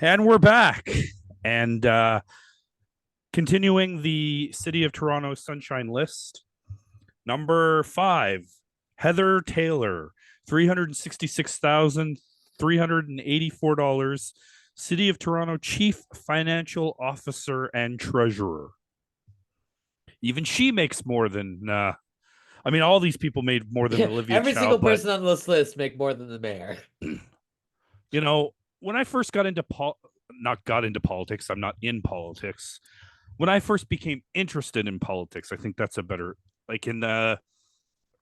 And we're back. And continuing the City of Toronto Sunshine List. Number 5, Heather Taylor, $366,384. City of Toronto Chief Financial Officer and Treasurer. Even she makes more than all these people made more than Olivia Every Chow, single but person on this list make more than the mayor. when I first got into politics, I'm not in politics. When I first became interested in politics, I think that's a better, like in the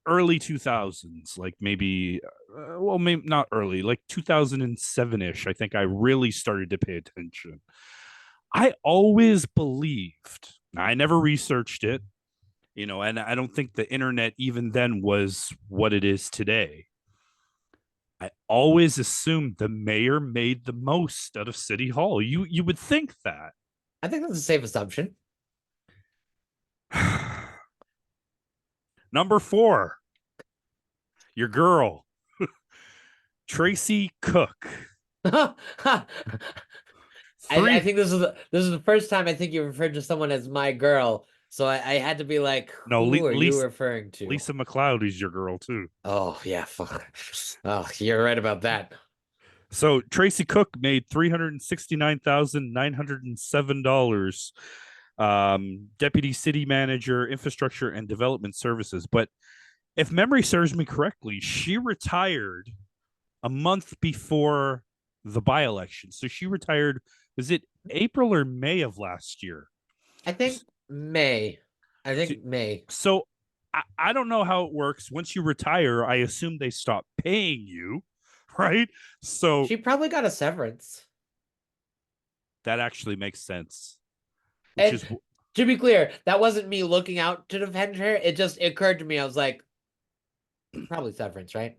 early 2000s, like maybe, maybe not early, like 2007-ish, I think I really started to pay attention. I always believed, I never researched it, and I don't think the internet even then was what it is today. I always assumed the mayor made the most out of City Hall. You would think that. I think that's a safe assumption. Number 4, your girl, Tracy Cook. I Three. think this is the first time I think you referred to someone as my girl. So I had to be like, No, who are you Lisa, referring to? Lisa McLeod is your girl too. Oh yeah, fuck. Oh, you're right about that. So Tracy Cook made $369,907. Deputy City Manager, Infrastructure and Development Services. But if memory serves me correctly, she retired a month before the by-election. So she retired, was it April or May of last year? I think May. I So, think May. so I don't know how it works. Once you retire, I assume they stop paying you, right? So She probably got a severance. that actually makes sense. Which And is to be clear, that wasn't me looking out to defend her. It just occurred to me. I was like, probably severance, right?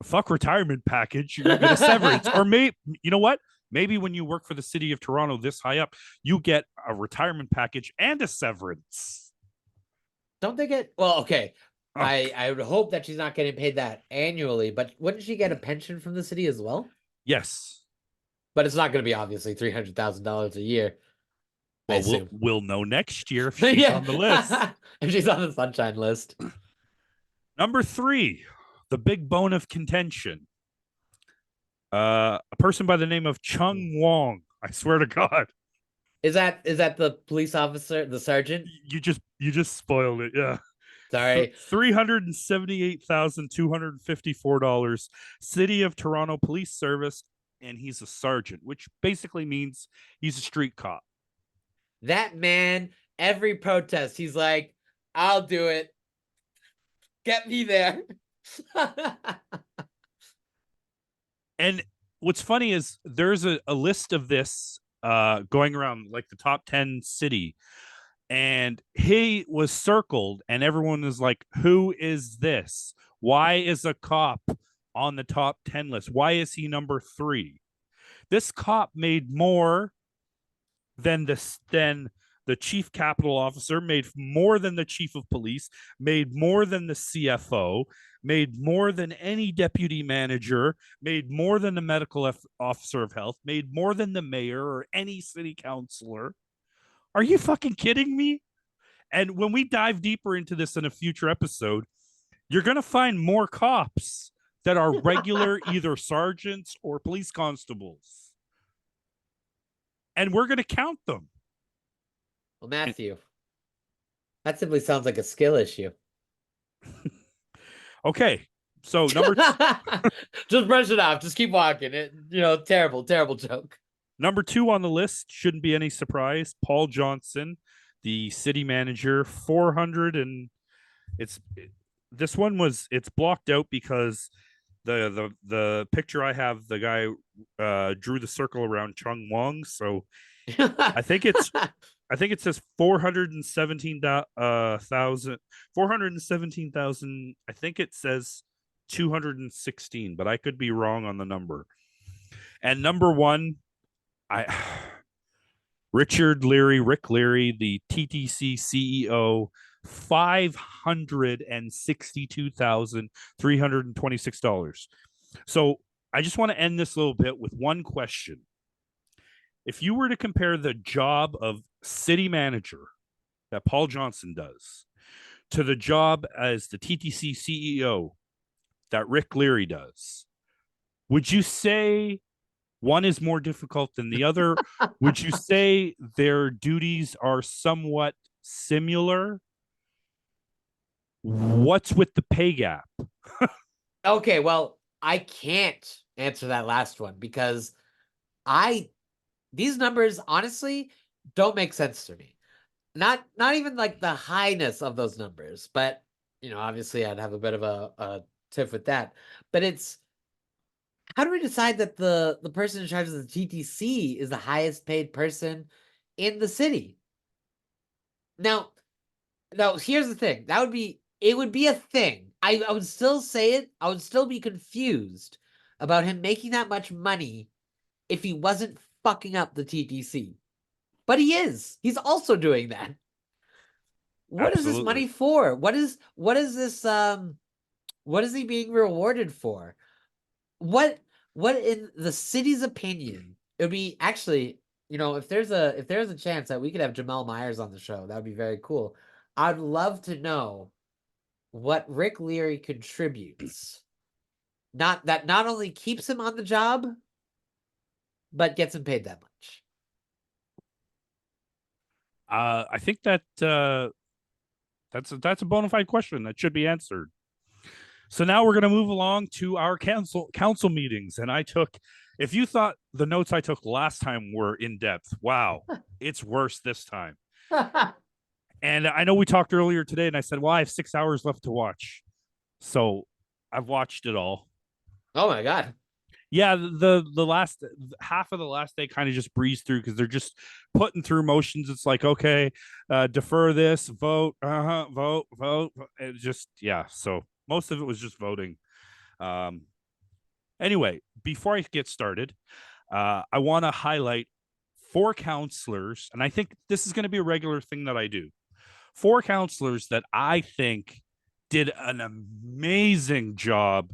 fuck retirement package. You get a severance, or maybe you know what? Maybe when you work for the city of Toronto this high up, you get a retirement package and a severance. Don't they get well, okay. Oh, I would hope that she's not getting paid that annually, but wouldn't she get a pension from the city as well? yes. But it's not going to be obviously $300,000 a year, I Well, we'll assume. we'll know next year if she's Yeah, on the list. if she's on the sunshine list. Number 3, the big bone of contention. A person by the name of Chung Wong. I swear to God. Is that the police officer, the sergeant? You just spoiled it. Yeah. Sorry. $378,254. City of Toronto Police Service, and he's a sergeant, which basically means he's a street cop. That man, every protest, he's like, I'll do it. Get me there. And what's funny is there's a list of this going around, like the top 10 city, and he was circled, and everyone was like, who is this? Why is a cop on the top 10 list? Why is he number 3? This cop made more than the chief capital officer, made more than the chief of police, made more than the CFO, made more than any deputy manager, made more than the medical officer of health, made more than the mayor or any city councilor. Are you fucking kidding me? And when we dive deeper into this in a future episode, you're going to find more cops that are regular either sergeants or police constables. And we're going to count them. Well, Matthew, that simply sounds like a skill issue. Okay. So Just brush it off. Just keep walking. Terrible, terrible joke. number 2 on the list shouldn't be any surprise. Paul Johnson, the city manager, 400, and it's blocked out because the picture I have, the guy drew the circle around Chung Wong, so I think it says 417,000. I think it says 216, but I could be wrong on the number. And number 1, Rick Leary, the TTC CEO, $562,326. So I just want to end this little bit with one question. If you were to compare the job of city manager that Paul Johnson does to the job as the TTC CEO that Rick Leary does, would you say one is more difficult than the other? Would you say their duties are somewhat similar? What's with the pay gap? Okay, well, I can't answer that last one because I these numbers honestly don't make sense to me. Not even like the highness of those numbers, but obviously I'd have a bit of a tiff with that. But it's how do we decide that the person in charge of the GTC is the highest paid person in the city? Now, now here's the thing. It would be a thing. I would still say it. I would still be confused about him making that much money if he wasn't fucking up the TTC. But he is. He's also doing that. What is this Absolutely. money for? What is this what is he being rewarded for? What what in the city's opinion? It would be actually, if there's a chance that we could have Jamel Myers on the show, that would be very cool. I'd love to know what Rick Leary contributes. Not only keeps him on the job, but gets him paid that much. I think that that's a bona fide question that should be answered. So now we're going to move along to our council meetings. And if you thought the notes I took last time were in depth, wow, it's worse this time. And I know we talked earlier today, and I said, well, I have 6 hours left to watch. So I've watched it all. Oh my god. Yeah, the last half of the last day kind of just breezed through because they're just putting through motions. It's like, okay, defer this, vote, vote. It just, yeah. So most of it was just voting. Um, anyway, before I get started, I want to highlight four counselors, and I think this is going to be a regular thing that I do. Four counselors that I think did an amazing job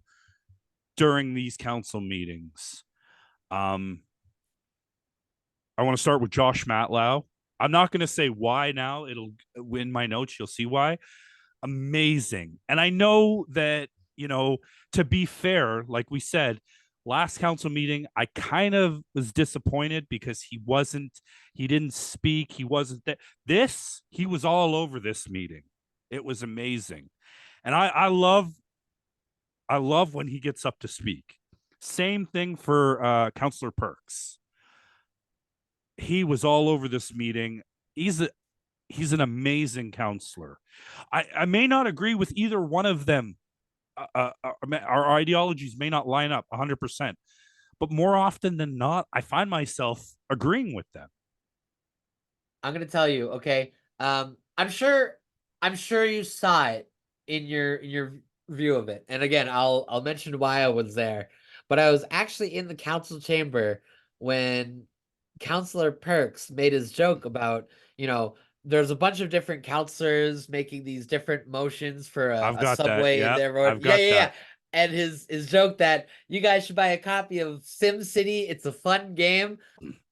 during these council meetings. Um, I want to start with Josh Matlow. I'm not going to say why now. It'll in my notes. You'll see why. Amazing. And I know that, to be fair, like we said, last council meeting, I kind of was disappointed because he didn't speak. He wasn't there. He was all over this meeting. It was amazing. And I love when he gets up to speak. Same thing for Councillor Perks. He was all over this meeting. He's an amazing counselor. I may not agree with either one of them. Our ideologies may not line up 100%, but more often than not, I find myself agreeing with them. I'm gonna tell you, okay. I'm sure you saw it in your view of it. And again, I'll mention why I was there. But I was actually in the council chamber when Counselor Perks made his joke about, there's a bunch of different counselors making these different motions for a, I've a got that. subway in Yeah, their road. I've Yeah, got yeah, that. yeah. And his joke that you guys should buy a copy of Sim City. It's a fun game.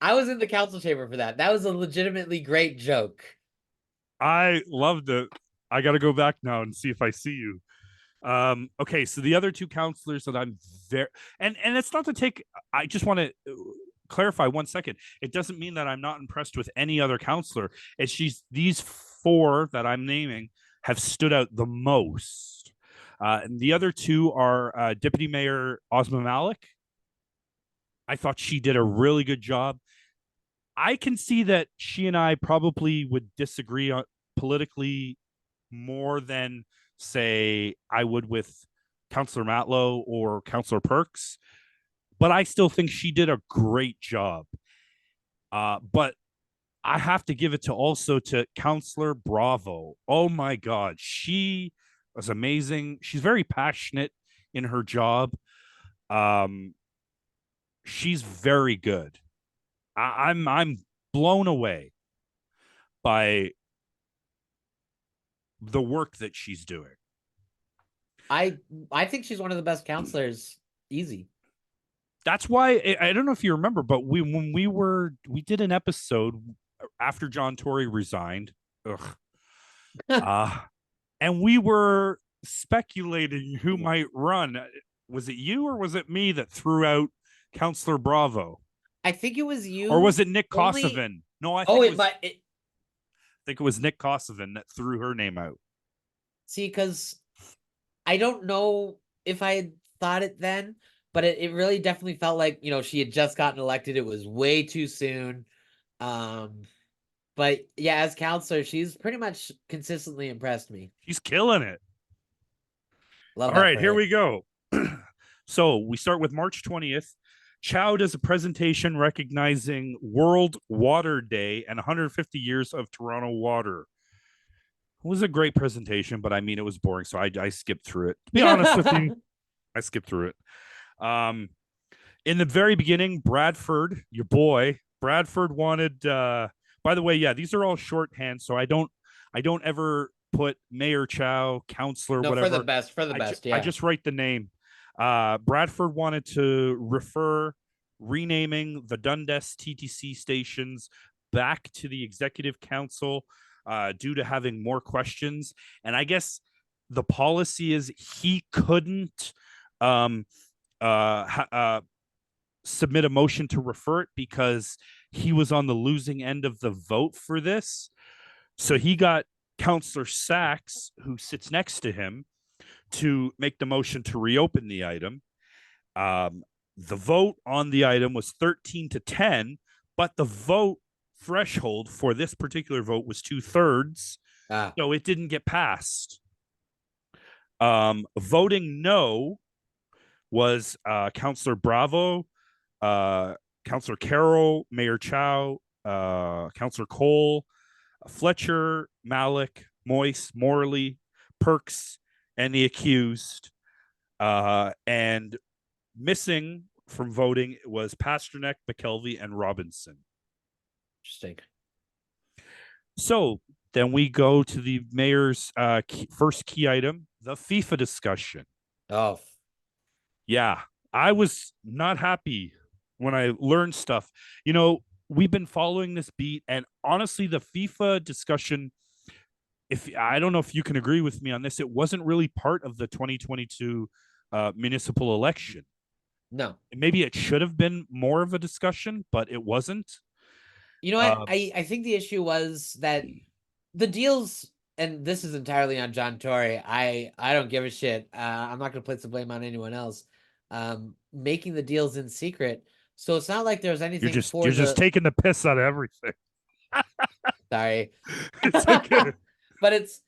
I was in the council chamber for that. That was a legitimately great joke. I loved it. I got to go back now and see if I see you. Okay, so the other two counselors that I'm very and it's not to take. I just want to clarify 1 second. It doesn't mean that I'm not impressed with any other counselor. It's these four that I'm naming have stood out the most. And the other two are Deputy Mayor Ozma Malik. I thought she did a really good job. I can see that she and I probably would disagree on politically more than say I would with Counselor Matlow or Counselor Perks, but I still think she did a great job. But I have to give it to Counselor Bravo. Oh my God, she was amazing. She's very passionate in her job. Um, she's very good. I'm blown away by the work that she's doing. I I think she's one of the best counselors. Easy. That's why I don't know if you remember, but we did an episode after John Tory resigned. Ugh. Uh and we were speculating who might run. Was it you or was it me that threw out Counselor Bravo? I think it was Or was you. it Nick Only. Kosovan? No, Oh, it might. think it was Nick Kosovan that threw her name out. See, because I don't know if I had thought it then, but it really definitely felt like, she had just gotten elected. It was way too soon. Um, but yeah, as counselor, she's pretty much consistently impressed me. She's killing it. Love All that right, for here her. we go. So we start with March 20th. Chow does a presentation recognizing World Water Day and 150 years of Toronto water. It was a great presentation, but I mean, it was boring, so I skipped through it. To be honest with you, I skipped through it. In the very beginning, Bradford, your boy, Bradford wanted. By the way, yeah, these are all shorthand, so I don't ever put Mayor Chow, Counselor, No, for the whatever. best, for the best, I yeah. just write the name. Bradford wanted to refer renaming the Dundas TTC stations back to the Executive Council due to having more questions, and I guess the policy is he couldn't um, submit a motion to refer it because he was on the losing end of the vote for this. So Mm. he got Counselor Sachs, who sits next to him, to make the motion to reopen the item. Um, the vote on the item was 13 to 10, but the vote threshold for this particular vote was 2/3. Ah, So it didn't get passed. Voting no was Counselor Bravo, uh, Councillor Carroll, Mayor Chow, Councillor Cole, Fletcher, Malik, Moyse, Morley, Perks, and the accused. And missing from voting was Pasternak, McKelvey, and Robinson. interesting. So then we go to the mayor's first key item, the FIFA discussion. Oh, Yeah, I was not happy when I learned stuff. We've been following this beat, and honestly, the FIFA discussion, if I don't know if you can agree with me on this, it wasn't really part of the 2022 municipal election. no. Maybe it should have been more of a discussion, but it wasn't. You know what? Uh, I think the issue was that the deals, and this is entirely on John Tory. I don't give a shit. I'm not gonna place the blame on anyone else. Making the deals in secret, so it's not like there's anything for you're just the. taking the piss out of everything. Sorry, It's okay. but it's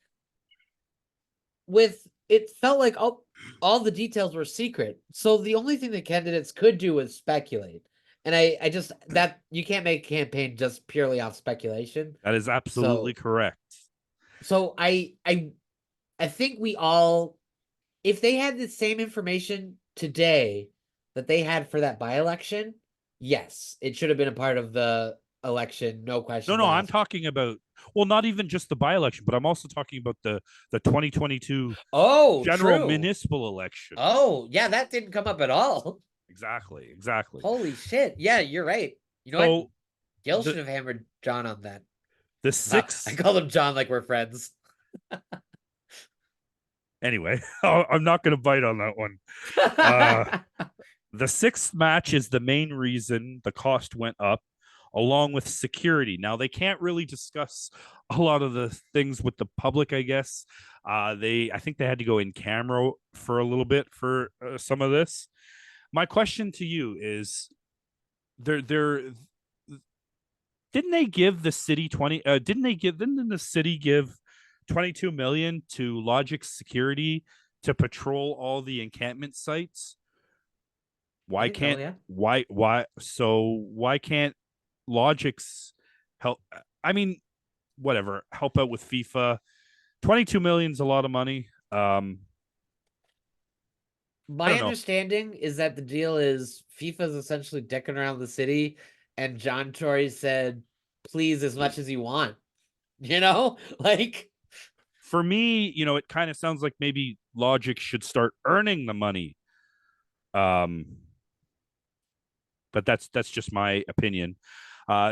with it felt like all the details were secret. So the only thing the candidates could do was speculate. And I just that you can't make a campaign just purely off speculation. That is absolutely So correct. so I think we all, if they had the same information today that they had for that by-election, yes, it should have been a part of the election, no No, questions no, I'm asked. talking about, well, not even just the by-election, but I'm also talking about the 2022 Oh, general true. municipal election. Oh, yeah, that didn't come up at all. Exactly, exactly. Holy shit. Yeah, you're right. You know what? So Gil the should have hammered John on that. the Wow, I sixth called him John like we're friends. anyway, I'm not going to bite on that one. Uh, the sixth match is the main reason the cost went up, along with security. Now they can't really discuss a lot of the things with the public, I guess. I think they had to go in camera for a little bit for some of this. My question to you is: there didn't they give the city 20? Didn't the city give 22 million to Logic Security to patrol all the encampment sites? I Why think so, can't yeah. why can't Logic's help? I mean, whatever, help out with FIFA. 22 million is a lot of money. I My don't know. understanding is that the deal is FIFA's essentially dicking around the city, and John Tory said, please, as much as you want. You know? Like, For me, it kind of sounds like maybe Logic should start earning the money. Um, but that's just my opinion.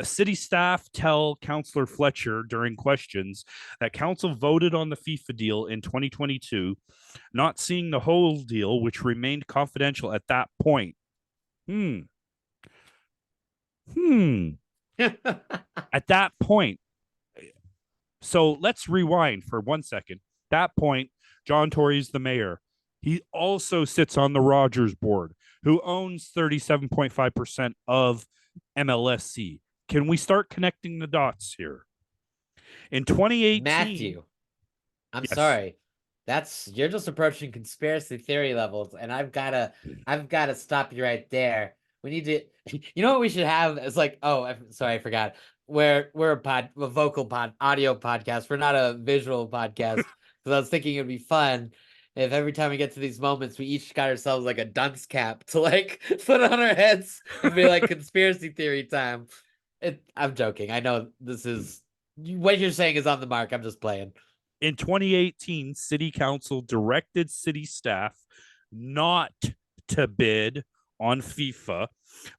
City staff tell Councillor Fletcher during questions that council voted on the FIFA deal in 2022, not seeing the whole deal, which remained confidential at that point. Hmm. Hmm. At that point. So let's rewind for 1 second. That point, John Tory's the mayor. He also sits on the Rogers board, who owns 37.5% of MLSC. Can we start connecting the dots here? In 2018, Matthew, I'm yes. sorry. That's you're just approaching conspiracy theory levels, and I've gotta stop you right there. We need to you know what we should have? It's like, oh, sorry, I forgot. We're a vocal audio podcast. We're not a visual podcast. Because I was thinking it'd be fun if every time we get to these moments, we each got ourselves like a dunce cap to like put on our heads and be like conspiracy theory time. I'm joking. I know this is what you're saying is on the mark. I'm just playing. In 2018, City Council directed city staff not to bid on FIFA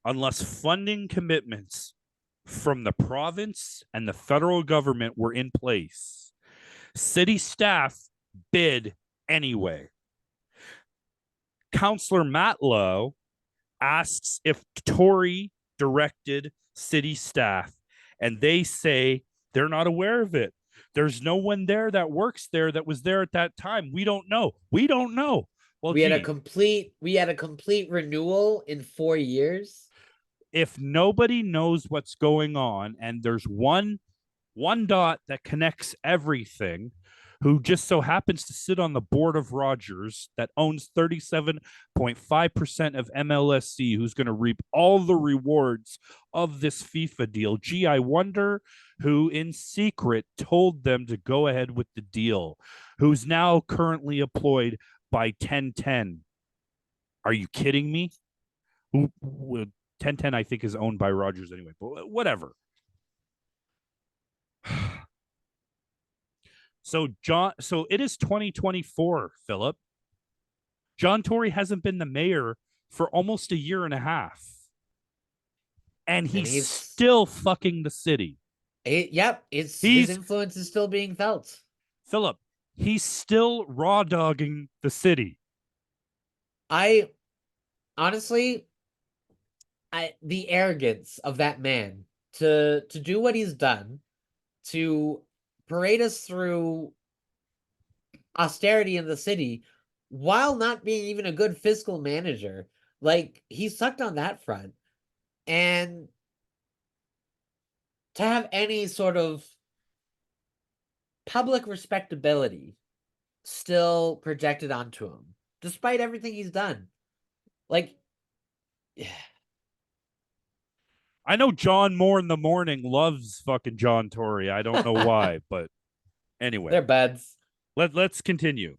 unless funding commitments from the province and the federal government were in place. City staff bid anyway. Councillor Matlow asks if Tory directed city staff, and they say they're not aware of it. There's no one there that works there that was there at that time. We don't know. We don't know. Well, We had a gee, complete renewal in 4 years. if nobody knows what's going on and there's one dot that connects everything, who just so happens to sit on the board of Rogers that owns 37.5% of MLSC, who's going to reap all the rewards of this FIFA deal. Gee, I wonder who in secret told them to go ahead with the deal, who's now currently employed by 1010. Are you kidding me? Who 1010, I think, is owned by Rogers anyway, but whatever. So it is 2024, Philip. John Tory hasn't been the mayor for almost a year and a half. And And he's he's still fucking the city. yep, his He's influence is still being felt. Philip, he's still raw dogging the city. I honestly, the arrogance of that man to do what he's done, to parade us through austerity in the city while not being even a good fiscal manager. Like he sucked on that front. And to have any sort of public respectability still projected onto him, despite everything he's done. Like, I know John Moore in the morning loves fucking John Tory. I don't know why, but anyway, they're buds. let's continue.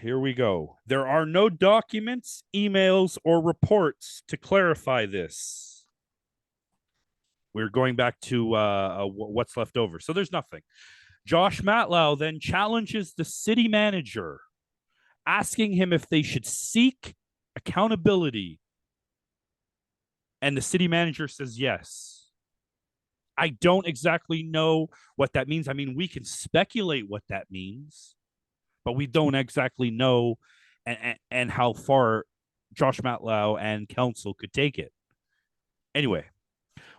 Here we go. There are no documents, emails, or reports to clarify this. We're going back to what's left over. So there's nothing. Josh Matlow then challenges the city manager, asking him if they should seek accountability. And the city manager says yes. I don't exactly know what that means. I mean, we can speculate what that means, but we don't exactly know and how far Josh Matlow and council could take it. Anyway,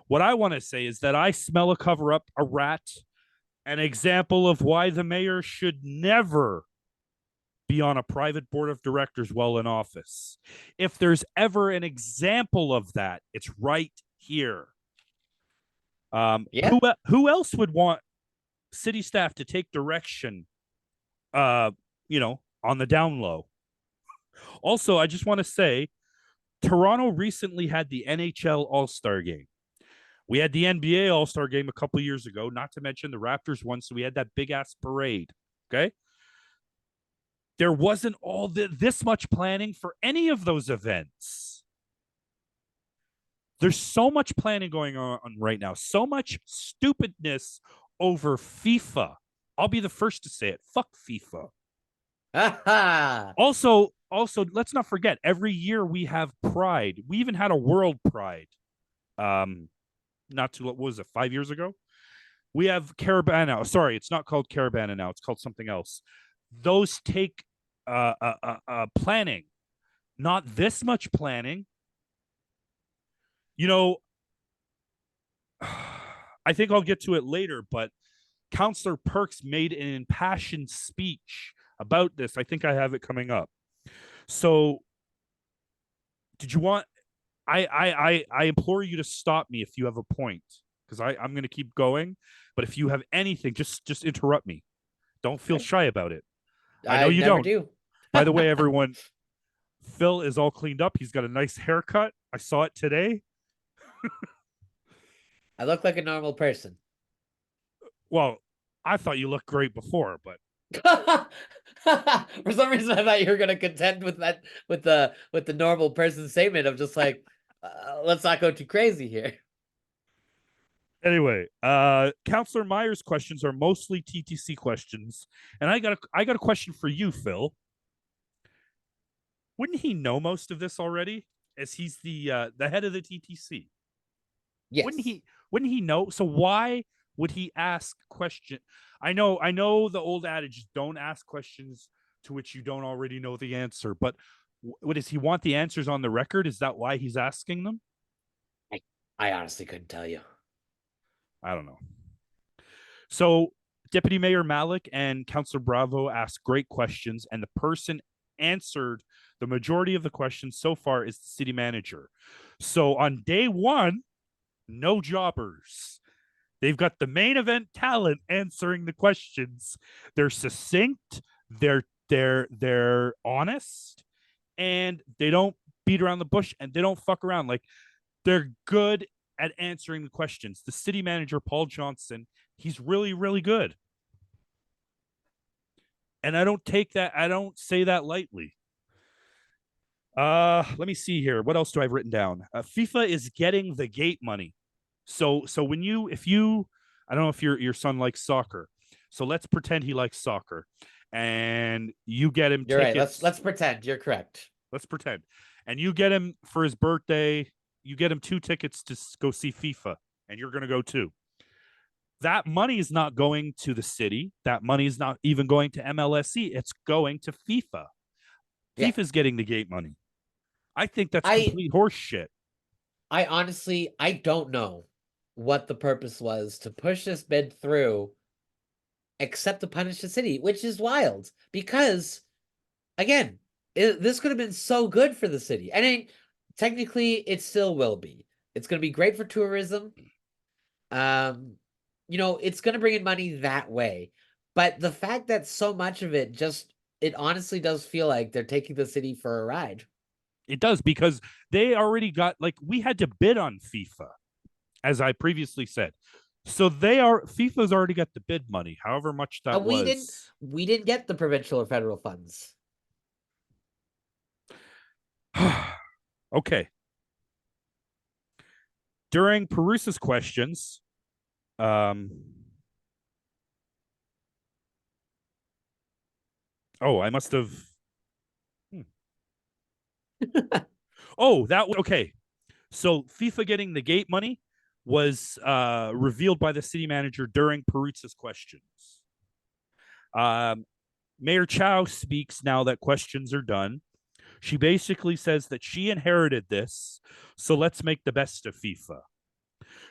what I want to say is that I smell a cover up, a rat, an example of why the mayor should never be on a private board of directors while in office. If there's ever an example of that, it's right here. Yeah. Who else would want city staff to take direction, on the down low? Also, I just want to say, Toronto recently had the NHL All-Star Game. We had the NBA All-Star Game a couple years ago, not to mention the Raptors won, so we had that big-ass parade, okay? There wasn't this much planning for any of those events. There's so much planning going on right now, so much stupidness over FIFA. I'll be the first to say it. Fuck FIFA. Also, also, let's not forget, every year we have Pride. We even had a World Pride. Um, not too, what was it, 5 years ago? We have Caravana. Sorry, it's not called Caravana now. It's called something else. Those take planning, not this much planning. You know, I think I'll get to it later, but Counselor Perks made an impassioned speech about this. I think I have it coming up. So, did you want? I implore you to stop me if you have a point, because I'm going to keep going. But if you have anything, just interrupt me. Don't feel Okay. shy about it. I know I you never don't. do. By the way, everyone, Phil is all cleaned up. He's got a nice haircut. I saw it today. I look like a normal person. Well, I thought you looked great before, but For some reason, I thought you were gonna contend with that with the normal person statement of just like, let's not go too crazy here. anyway, Counselor Myers' questions are mostly TTC questions, and I got a question for you, Phil. Wouldn't he know most of this already, as he's the head of the TTC? Wouldn't Yes. he? Wouldn't he know? So why would he ask question? I know the old adage: don't ask questions to which you don't already know the answer. But what does he want the answers on the record? Is that why he's asking them? I, I honestly couldn't tell you. I don't know. So Deputy Mayor Malik and Councillor Bravo asked great questions, and the person answered the majority of the questions so far is the city manager. So on day one, no jobbers. They've got the main event talent answering the questions. They're succinct, they're honest, and they don't beat around the bush and they don't fuck around. Like, they're good at answering the questions. The city manager, Paul Johnson, he's really, really good. And I don't say that lightly. Let me see here. What else do I have written down? FIFA is getting the gate money. So when you if you I don't know if your son likes soccer. So let's pretend he likes soccer, and you get him You're right. tickets. Let's pretend you're correct. Let's pretend, and you get him for his birthday. You get him 2 tickets to go see FIFA, and you're going to go too. That money is not going to the city. That money is not even going to MLSE. It's going to FIFA. Yeah. FIFA's getting the gate money. I think that's I complete horse shit. I honestly I don't know what the purpose was to push this bid through except to punish the city, which is wild because again, this could have been so good for the city. I mean, technically, it still will be. It's going to be great for tourism. Um, it's going to bring in money that way. But the fact that so much of it just, it honestly does feel like they're taking the city for a ride. It does, because they already got, like, we had to bid on FIFA, as I previously said. So FIFA's already got the bid money, however much that And was. we didn't get the provincial or federal funds. Okay. During Perusa's questions, um, I must have. Hmm. Oh, that okay. So FIFA getting the gate money was revealed by the city manager during Perusa's questions. Um, Mayor Chow speaks now that questions are done. She basically says that she inherited this, so let's make the best of FIFA.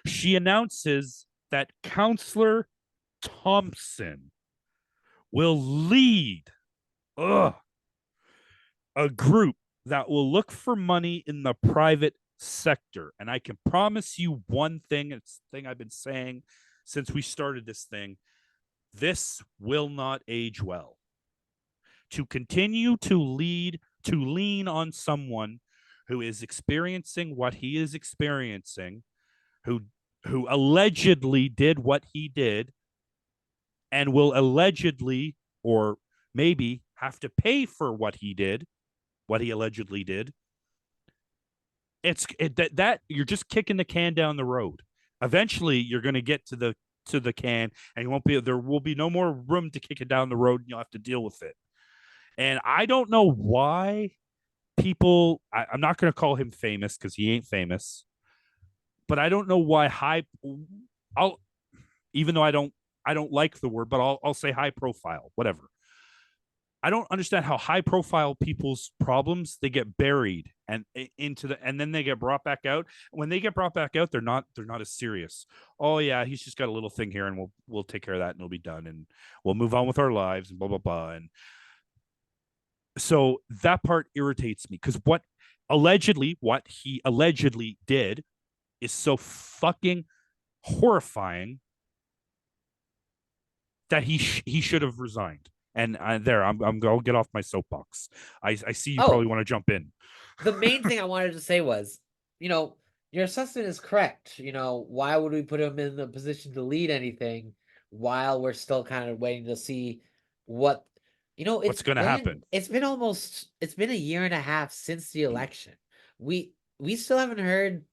She announces that Counselor Thompson will lead ugh, a group that will look for money in the private sector. And I can promise you one thing, it's the thing I've been saying since we started this thing: this will not age well. To continue to lean on someone who is experiencing what he is experiencing, who allegedly did what he did, and will allegedly, or maybe, have to pay for what he did, what he allegedly did. That you're just kicking the can down the road. Eventually, you're going to get to the can, and you won't be there will be no more room to kick it down the road, and you'll have to deal with it. And I don't know why people, I'm not going to call him famous because he ain't famous, but I don't know why I'll, even though I don't like the word, but I'll say high profile, whatever. I don't understand how high profile people's problems they get buried and into the and then they get brought back out. When they get brought back out, they're not as serious. Oh yeah, he's just got a little thing here and we'll take care of that and it'll be done and we'll move on with our lives and blah blah blah. And so that part irritates me because what he allegedly did is so fucking horrifying that he should have resigned. And I'll get off my soapbox. I see you probably Oh, want to jump in. the main thing I wanted to say was, you know, your assessment is correct. Why would we put him in the position to lead anything while we're still kind of waiting to see what, What's going to happen? it's been a year and a half since the election. We still haven't heard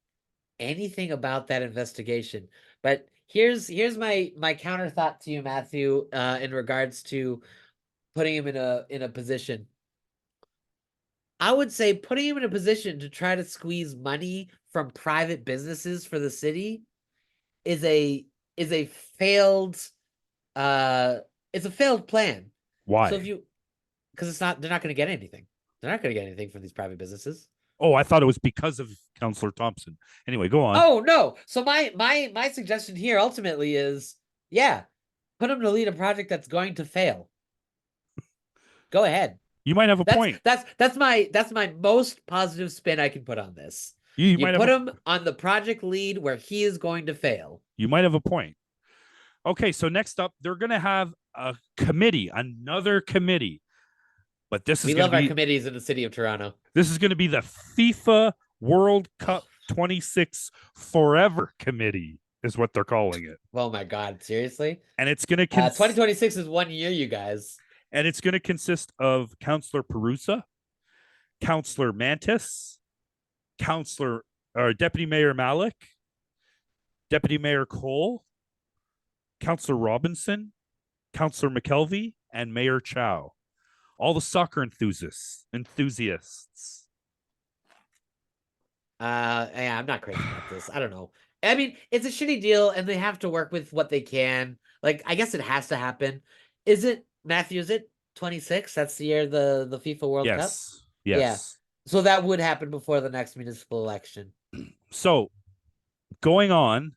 anything about that investigation. But here's my counter thought to you, Matthew, in regards to putting him in a position. I would say putting him in a position to try to squeeze money from private businesses for the city is a is a failed uh it's a failed plan. So if Why? you because it's not they're not going to get anything. They're not going to get anything from these private businesses. Oh, I thought it was because of Counselor Thompson. Anyway, go on. Oh no. So my suggestion here ultimately is yeah, put him to lead a project that's going to fail. Go ahead. You might have a That's point. that's that's my most positive spin I can put on this. You You might have put a him on the project lead where he is going to fail. you might have a point. Okay, so next up, they're going to have a committee, another committee, but We love our committees in the city of Toronto. this is going to be the FIFA World Cup 26 Forever Committee, is what they're calling it, Oh my god, seriously? and it's going to 2026 is 1 year, you guys. consist of Councillor Perusa, Councillor Mantis, Councillor or Deputy Mayor Malik, Deputy Mayor Cole, Councillor Robinson, Councillor McKelvey, and Mayor Chow. All the soccer enthusiasts. Yeah, I'm not crazy about this. I don't know. I mean, it's a shitty deal, and they have to work with what they can. Like, I guess it has to happen. Is it Matthew? Is it 26? That's the year the FIFA World Cup. Yes. Yeah, Yes. so that would happen before the next municipal election. So going on,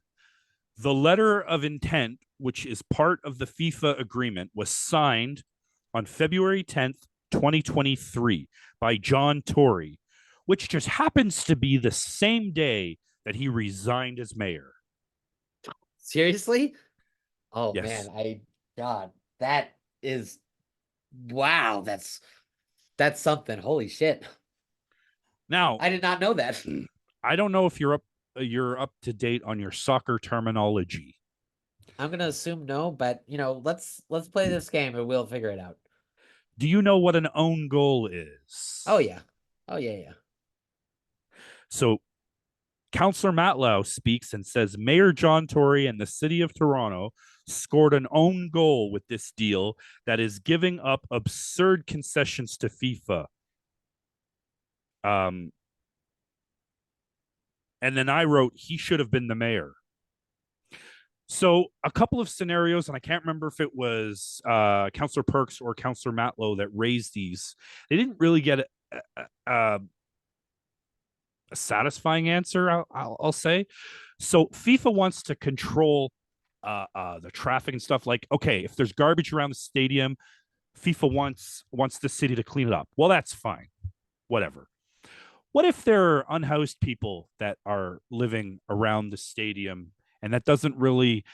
the letter of intent, which is part of the FIFA agreement, was signed on February 10th, 2023 by John Tory, which just happens to be the same day that he resigned as mayor. Seriously? Oh man, Yes. God, that is wow. That's something. Holy shit! Now, I did not know that. I don't know if you're up to date on your soccer terminology. I'm gonna assume no, but let's play this game and we'll figure it out. Do you know what an own goal Oh is? yeah. Oh yeah, yeah. So Councillor Matlow speaks and says Mayor John Tory and the city of Toronto scored an own goal with this deal that is giving up absurd concessions to FIFA. Um, and then I wrote he should have been the mayor. So a couple of scenarios, and I can't remember if it was Councillor Perks or Councillor Matlow that raised these. They didn't really get a satisfying answer. I'll say. So FIFA wants to control the traffic and stuff. Like, okay, if there's garbage around the stadium, FIFA wants the city to clean it up. Well, that's fine. Whatever. What if there are unhoused people that are living around the stadium, and that doesn't really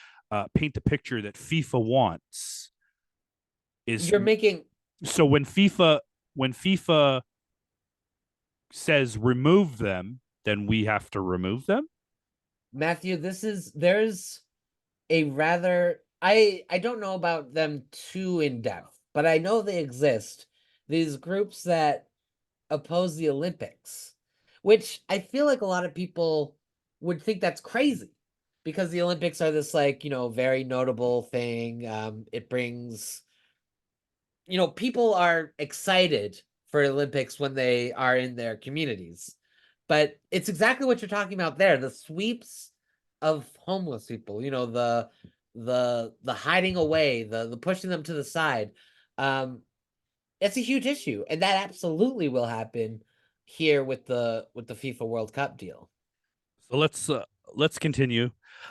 paint the picture that FIFA wants? Is You're making so when FIFA says remove them, then we have to remove them. Matthew, there's a rather I don't know about them too in depth, but I know they exist. These groups that oppose the Olympics, which I feel like a lot of people would think that's crazy because the Olympics are this like, very notable thing. It brings people are excited for Olympics when they are in their communities. But it's exactly what you're talking about there. The sweeps of homeless people, the hiding away, the pushing them to the side. Um, it's a huge issue. And that absolutely will happen here with the FIFA World Cup deal. So let's continue.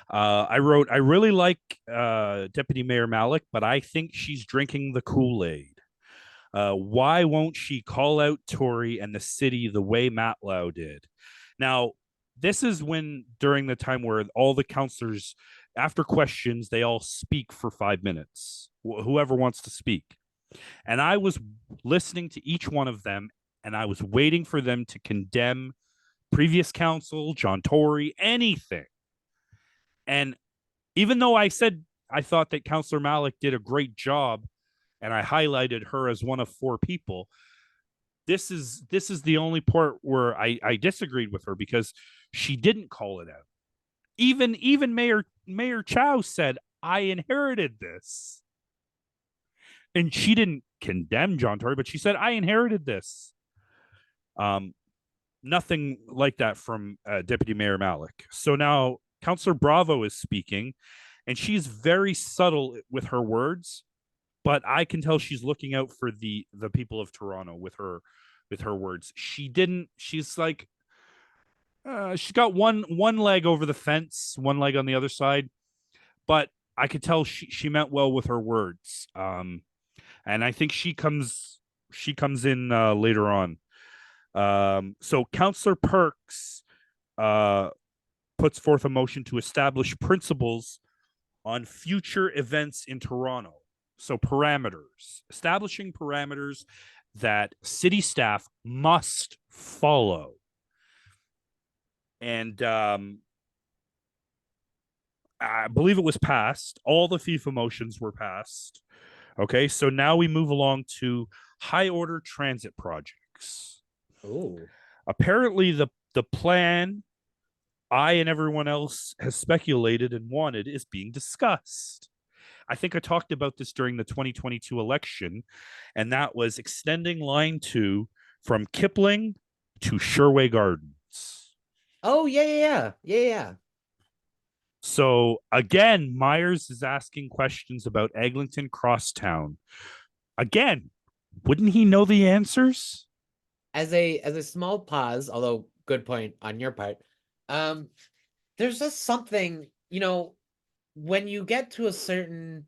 I wrote, I really like Deputy Mayor Malik, but I think she's drinking the Kool-Aid. Why won't she call out Tory and the city the way Matlow did? Now, this is when during the time where all the counselors, after questions, they all speak for 5 minutes. Whoever wants to speak. And I was listening to each one of them, and I was waiting for them to condemn previous council, John Tory, anything. And even though I said I thought that Councillor Malik did a great job, and I highlighted her as one of four people, this is the only part where I disagreed with her because she didn't call it out. Even Mayor Chow said I inherited this, and she didn't condemn John Tory, but she said I inherited this. Um, Nothing like that from Deputy Mayor Malik. So now Councillor Bravo is speaking, and she's very subtle with her words, but I can tell she's looking out for the people of Toronto with her words. She didn't. She's like she's got one leg over the fence, one leg on the other side, but I could tell she meant well with her words. And I think she comes in later on. So Councillor Perks uh, puts forth a motion to establish principles on future events in Toronto. So parameters, establishing parameters that city staff must follow. And I believe it was passed. All the FIFA motions were passed. Okay, so now we move along to high order transit projects. Ooh. Apparently, the plan I and everyone else has speculated and wanted is being discussed. I think I talked about this during the 2022 election, and that was extending line 2 from Kipling to Sherway Gardens. Oh, yeah, yeah, yeah. Yeah, yeah. So again, Myers is asking questions about Eglinton Crosstown. Again, wouldn't he know the answers? As a small pause, although good point on your part, um, there's just something, when you get to a certain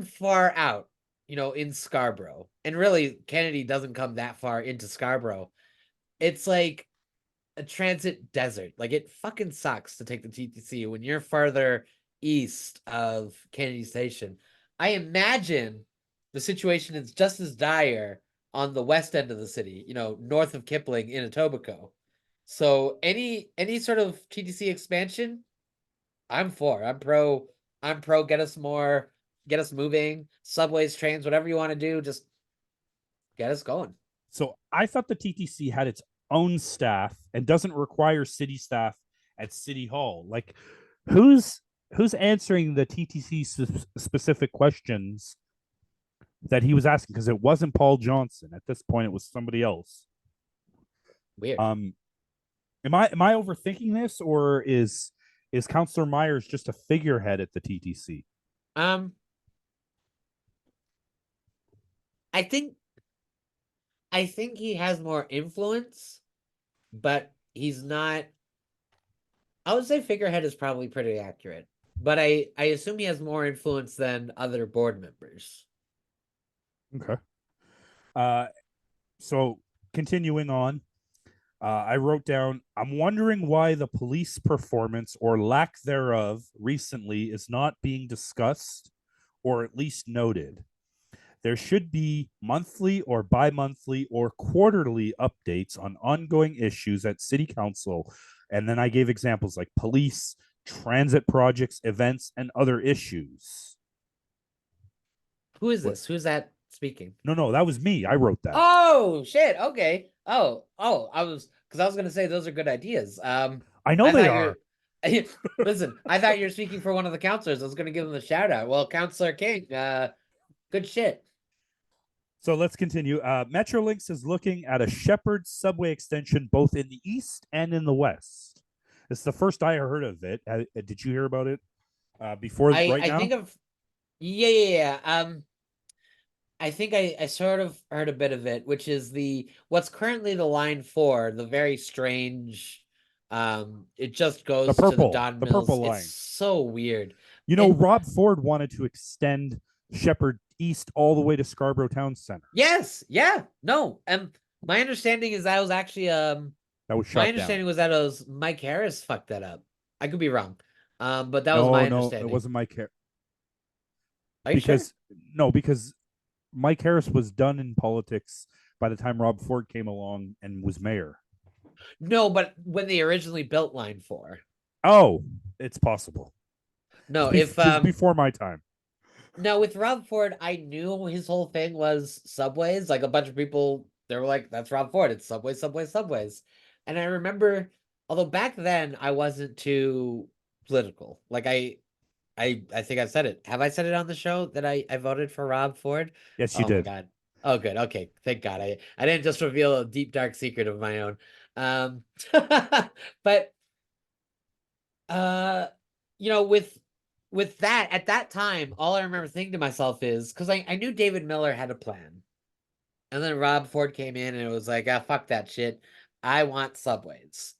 far out, in Scarborough, and really Kennedy doesn't come that far into Scarborough. It's like a transit desert. Like it fucking sucks to take the TTC when you're farther east of Kennedy Station. I imagine the situation is just as dire on the west end of the city, north of Kipling in Etobicoke. So any sort of TTC expansion, I'm for. I'm pro. I'm pro. Get us moving. Subways, trains, whatever you want to do, just get us going. So I thought the TTC had its own staff and doesn't require city staff at City Hall. Like, who's who's answering the TTC specific questions that he was asking? Because it wasn't Paul Johnson at this point; it was somebody else. Weird. Um, am I overthinking this, or is Counselor Myers just a figurehead at the TTC? Um, I think I think he has more influence, but he's not. I would say figurehead is probably pretty accurate, but I assume he has more influence than other board members. Okay. Uh, so continuing on, I wrote down, I'm wondering why the police performance or lack thereof recently is not being discussed or at least noted. There should be monthly or bi monthly or quarterly updates on ongoing issues at City Council. And then I gave examples like police, transit projects, events, and other issues. Who is What? this? Who's that speaking? No, no, that was me. I wrote that. Oh shit. Okay. Oh, I was gonna say those are good ideas. I know I they thought you're are. listen, I thought you were speaking for one of the counselors. I was gonna give them a shout out. Well, Counselor King, Good shit. So let's continue. Metrolinx is looking at a Shepherd subway extension both in the east and in the west. It's the first I heard of it. Did you hear about it before I right I now? think of yeah, yeah, yeah. I think I sort of heard a bit of it, which is the what's currently the line 4, the very strange it just goes to the Don The Mills. purple It's line. so weird. You know, And Rob Ford wanted to extend Shepherd East all the way to Scarborough Town Center. yes, yeah, no. My understanding is that was actually That was my shot down. understanding was that it was Mike Harris fucked that up. I could be wrong. But that was No, my no, it understanding. wasn't Mike Are you sure? because no, because Mike Harris was done in politics by the time Rob Ford came along and was mayor. No, but when they originally built line 4. Oh, it's possible. No, if Just before my time. no, with Rob Ford, I knew his whole thing was subways. Like a bunch of people, they were like, "That's Rob Ford. It's subways, subways, subways." And I remember, although back then I wasn't too political. Like I think I've said it. Have I said it on the show that I voted for Rob Ford? Yes, you Oh my did. God. Oh, good. Okay, thank God. I didn't just reveal a deep dark secret of my own. Um, but uh, with that at that time, all I remember thinking to myself is because I knew David Miller had a plan, and then Rob Ford came in and it was like, ah, fuck that shit. I want subways.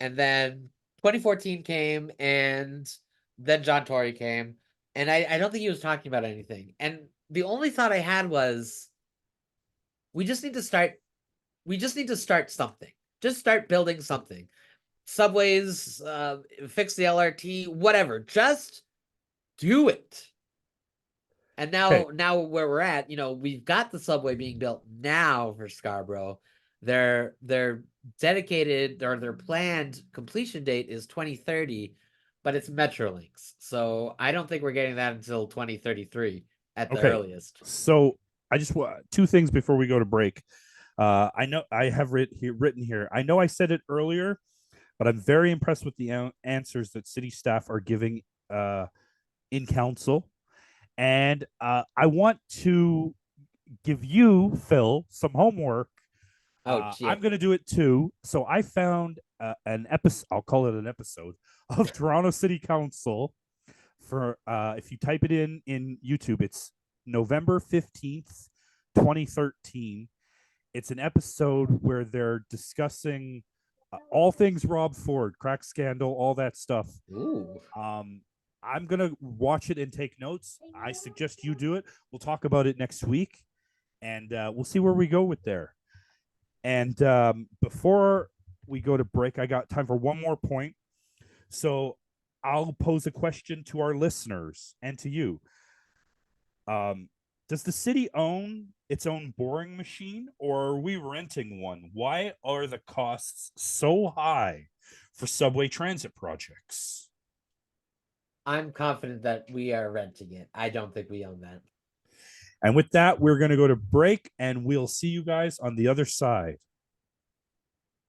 And then 2014 came, and then John Tory came, and I don't think he was talking about anything. And the only thought I had was, we just need to start. We just need to start something. Just start building something. Subways, fix the LRT, whatever. Just do it. And Okay. now where we're at, we've got the subway being built now for Scarborough. Their dedicated or their planned completion date is 2030, but it's Metrolinx. So I don't think we're getting that until 2033 at the Okay. earliest. So I just want two things before we go to break. I know I have written here. I know I said it earlier, but I'm very impressed with the answers that city staff are giving in council. And I want to give you, Phil, some homework. Oh I'm shit. going to do it too. So I found an episode, I'll call it an episode of Toronto City Council for, if you type it in YouTube, it's November 15th, 2013. It's an episode where they're discussing all things Rob Ford, crack scandal, all that stuff. Ooh. Um, I'm gonna watch it and take notes. I suggest you do it. We'll talk about it next week, and we'll see where we go with there. And before we go to break, I got time for one more point. So I'll pose a question to our listeners and to you. Um, does the city own its own boring machine, or are we renting one? Why are the costs so high for subway transit projects? I'm confident that we are renting it. I don't think we own that. And with that, we're going to go to break and we'll see you guys on the other side.